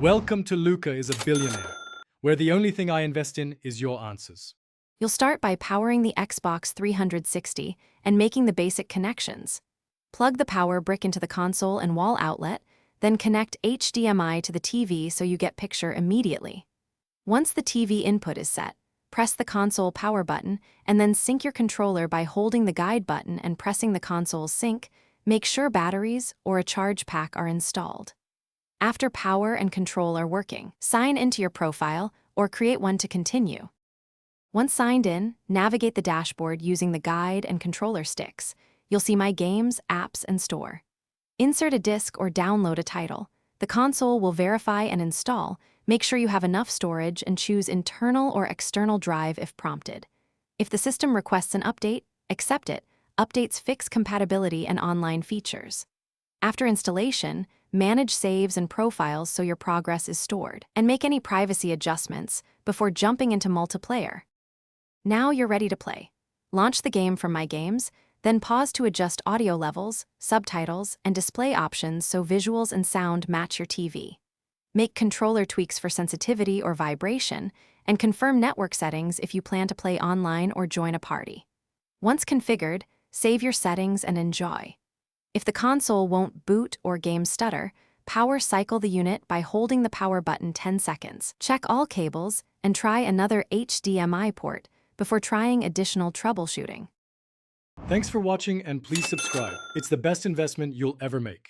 Welcome to Luca is a Billionaire, where the only thing I invest in is your answers. You'll start by powering the Xbox 360 and making the basic connections. Plug the power brick into the console and wall outlet, then connect HDMI to the TV so you get picture immediately. Once the TV input is set, press the console power button and then sync your controller by holding the guide button and pressing the console's sync. Make sure batteries or a charge pack are installed. After power and control are working, sign into your profile or create one to continue. Once signed in, navigate the dashboard using the guide and controller sticks. You'll see My Games, Apps, and Store. Insert a disc or download a title. The console will verify and install. Make sure you have enough storage and choose internal or external drive if prompted. If the system requests an update, accept it. Updates fix compatibility and online features. After installation, manage saves and profiles so your progress is stored, and make any privacy adjustments before jumping into multiplayer. Now you're ready to play. Launch the game from My Games, then pause to adjust audio levels, subtitles, and display options so visuals and sound match your TV. Make controller tweaks for sensitivity or vibration, and confirm network settings if you plan to play online or join a party. Once configured, save your settings and enjoy. If the console won't boot or games stutter, power cycle the unit by holding the power button 10 seconds. Check all cables and try another HDMI port before trying additional troubleshooting. Thanks for watching and please subscribe. It's the best investment you'll ever make.